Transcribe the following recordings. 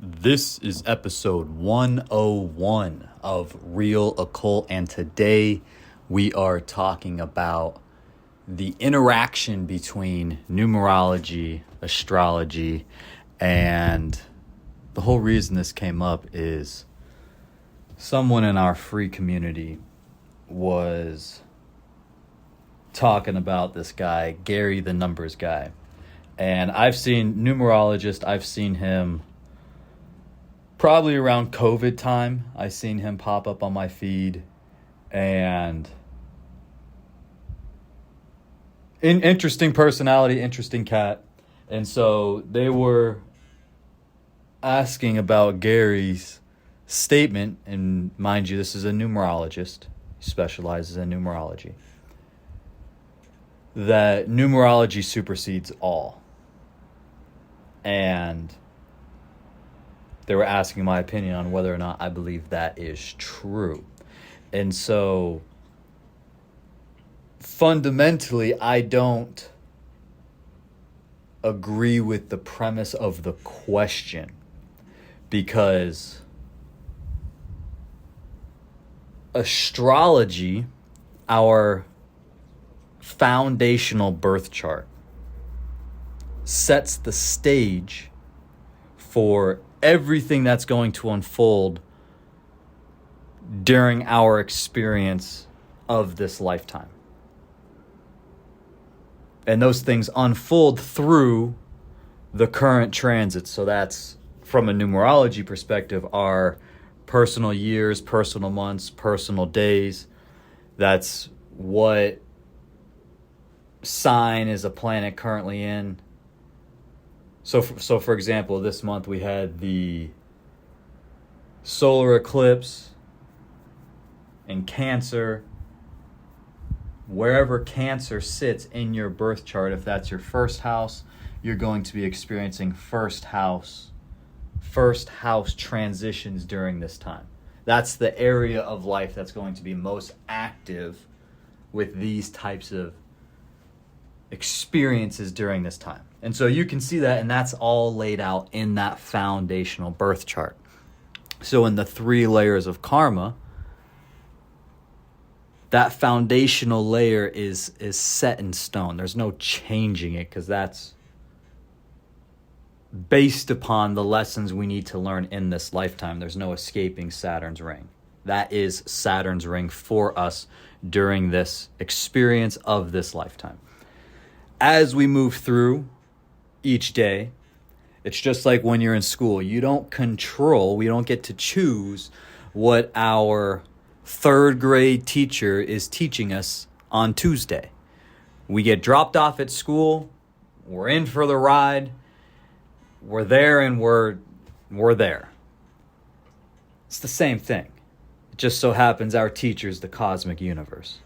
This is episode 101 of Real Occult, and today we are talking about the interaction between numerology, astrology, and the whole reason this came up is someone in our free community was talking about this guy, Gary the Numbers Guy. And I've seen him probably around COVID time. I seen him pop up on my feed, and interesting personality, interesting cat. And so they were asking about Gary's statement, and mind you, this is a numerologist. He specializes in numerology. That numerology supersedes all. And they were asking my opinion on whether or not I believe that is true. And so, fundamentally, I don't agree with the premise of the question, because astrology, our foundational birth chart, sets the stage for everything that's going to unfold during our experience of this lifetime. And those things unfold through the current transits. So that's, from a numerology perspective, our personal years, personal months, personal days. That's what sign is a planet currently in. So for example, this month we had the solar eclipse in Cancer. Wherever Cancer sits in your birth chart, if that's your first house, you're going to be experiencing first house transitions during this time. That's the area of life that's going to be most active with these types of experiences during this time. And so you can see that, and that's all laid out in that foundational birth chart. So in the 3 layers of karma, that foundational layer is set in stone. There's no changing it, because that's based upon the lessons we need to learn in this lifetime. There's no escaping Saturn's ring. That is Saturn's ring for us during this experience of this lifetime. As we move through each day, it's just like when you're in school. We don't get to choose what our 3rd grade teacher is teaching us on Tuesday. We get dropped off at school, we're in for the ride, we're there, and we're there. It's the same thing. It just so happens our teacher's the cosmic universe.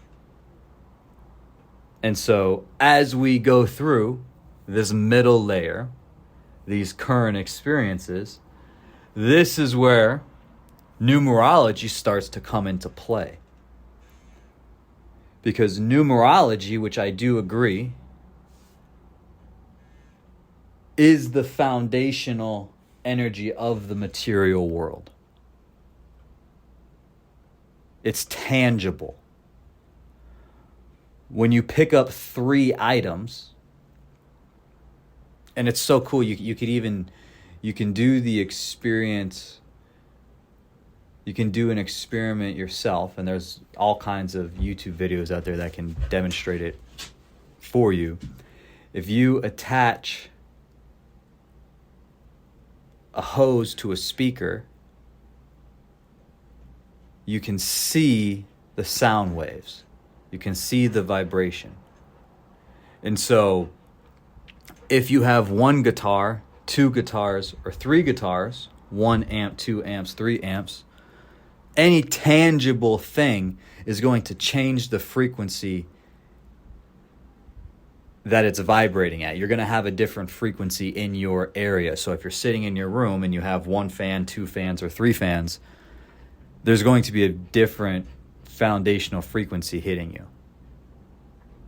And so as we go through this middle layer, these current experiences, this is where numerology starts to come into play. Because numerology, which I do agree, is the foundational energy of the material world. It's tangible. When you pick up 3 items, and it's so cool, you can do the experience, you can do an experiment yourself, and there's all kinds of YouTube videos out there that can demonstrate it for you. If you attach a hose to a speaker, you can see the sound waves. You can see the vibration. And so if you have 1 guitar, 2 guitars, or 3 guitars, 1 amp, 2 amps, 3 amps, any tangible thing is going to change the frequency that it's vibrating at. You're going to have a different frequency in your area. So if you're sitting in your room and you have 1 fan, 2 fans, or 3 fans, there's going to be a different foundational frequency hitting you,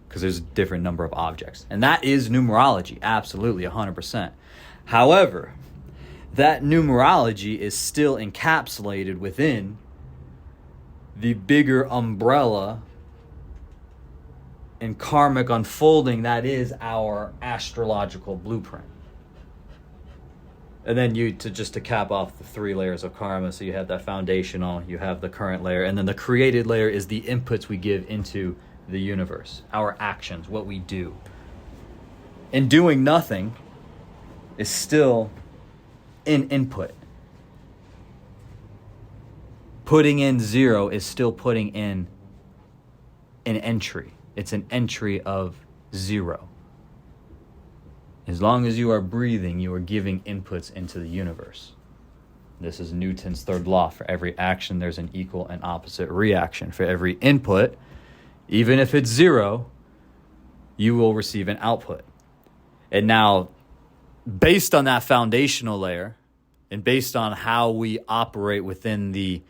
because there's a different number of objects. And that is numerology, absolutely, 100%. However, that numerology is still encapsulated within the bigger umbrella and karmic unfolding that is our astrological blueprint. And then to cap off the 3 layers of karma, so you have that foundational, you have the current layer, and then the created layer is the inputs we give into the universe, our actions, what we do. And doing nothing is still an input. Putting in 0 is still putting in an entry. It's an entry of 0. As long as you are breathing, you are giving inputs into the universe. This is Newton's 3rd law. For every action, there's an equal and opposite reaction. For every input, even if it's 0, you will receive an output. And now, based on that foundational layer, and based on how we operate within the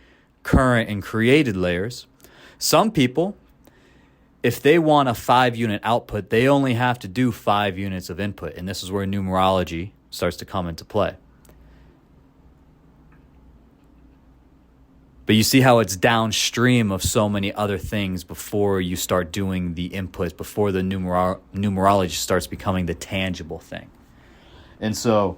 current and created layers, some people, if they want a 5-unit output, they only have to do 5 units of input. And this is where numerology starts to come into play. But you see how it's downstream of so many other things before you start doing the inputs, before the numerology starts becoming the tangible thing. And so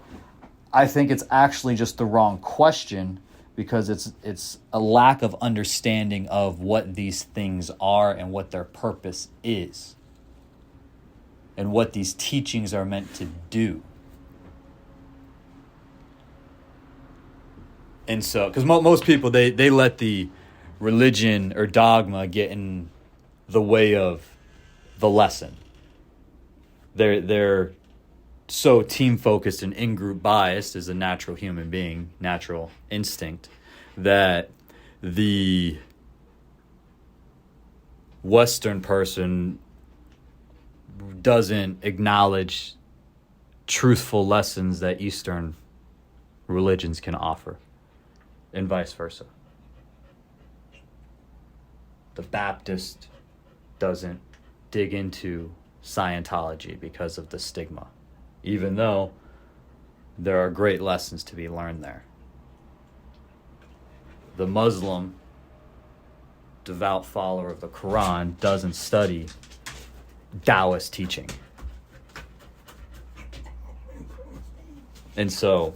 I think it's actually just the wrong question, because it's a lack of understanding of what these things are and what their purpose is and what these teachings are meant to do. And so, because most people, they let the religion or dogma get in the way of the lesson. They're so team focused and in-group biased as a natural human being, natural instinct, that the Western person doesn't acknowledge truthful lessons that Eastern religions can offer, and vice versa. The Baptist doesn't dig into Scientology because of the stigma, even though there are great lessons to be learned there. The Muslim, devout follower of the Quran, doesn't study Taoist teaching. And so,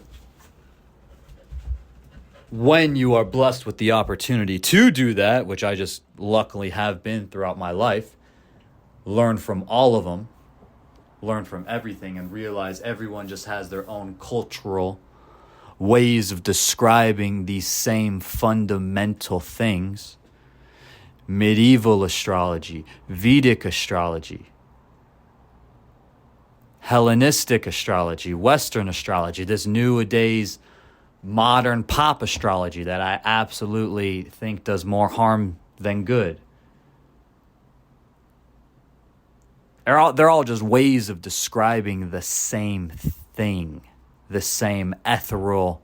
when you are blessed with the opportunity to do that, which I just luckily have been throughout my life, learn from all of them, learn from everything, and realize everyone just has their own cultural ways of describing these same fundamental things. Medieval astrology, Vedic astrology, Hellenistic astrology, Western astrology, this nowadays modern pop astrology that I absolutely think does more harm than good. They're all just ways of describing the same thing, the same ethereal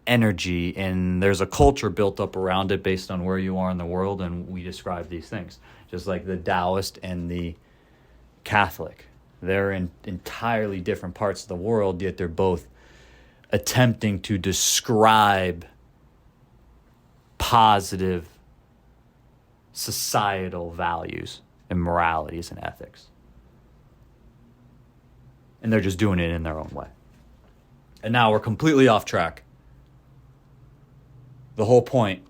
energy, and there's a culture built up around it based on where you are in the world, and we describe these things. Just like the Taoist and the Catholic. They're in entirely different parts of the world, yet they're both attempting to describe positive societal values and moralities and ethics. And they're just doing it in their own way. And now we're completely off track. The whole point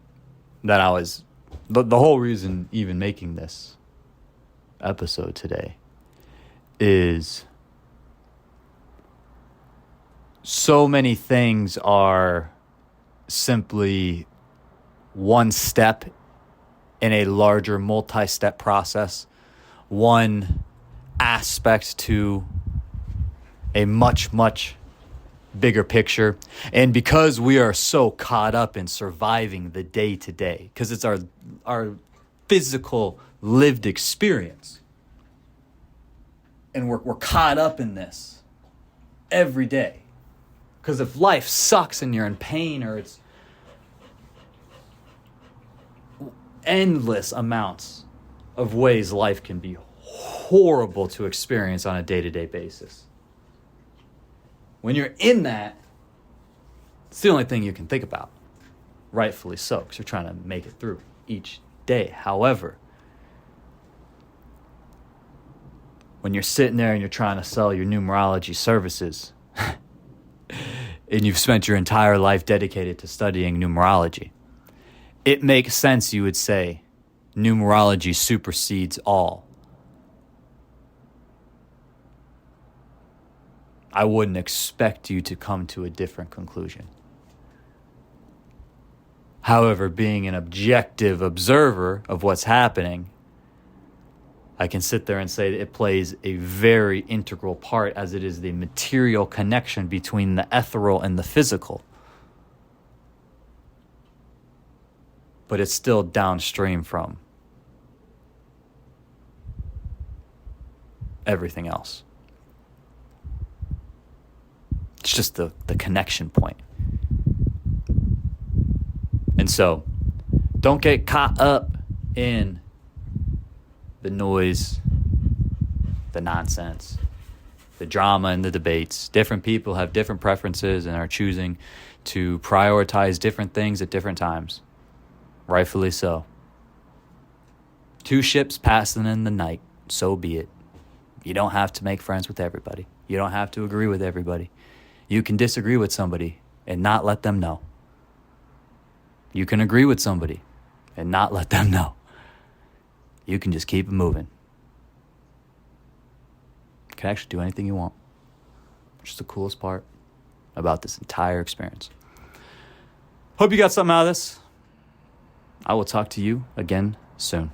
that the whole reason even making this episode today is so many things are simply one step in a larger multi-step process, one aspect to a much, much bigger picture. And because we are so caught up in surviving the day-to-day, because it's our physical lived experience, and we're caught up in this every day. Because if life sucks and you're in pain, or it's endless amounts of ways life can be horrible to experience on a day-to-day basis. When you're in that, It's the only thing you can think about. Rightfully so, because you're trying to make it through each day. However, when you're sitting there and you're trying to sell your numerology services and you've spent your entire life dedicated to studying numerology, it makes sense, you would say, numerology supersedes all. I wouldn't expect you to come to a different conclusion. However, being an objective observer of what's happening, I can sit there and say that it plays a very integral part, as it is the material connection between the ethereal and the physical. But it's still downstream from everything else. It's just the connection point. And so, don't get caught up in the noise, the nonsense, the drama and the debates. Different people have different preferences and are choosing to prioritize different things at different times. Rightfully so. Two ships passing in the night, so be it. You don't have to make friends with everybody. You don't have to agree with everybody. You can disagree with somebody and not let them know. You can agree with somebody and not let them know. You can just keep it moving. You can actually do anything you want, which is the coolest part about this entire experience. Hope you got something out of this. I will talk to you again soon.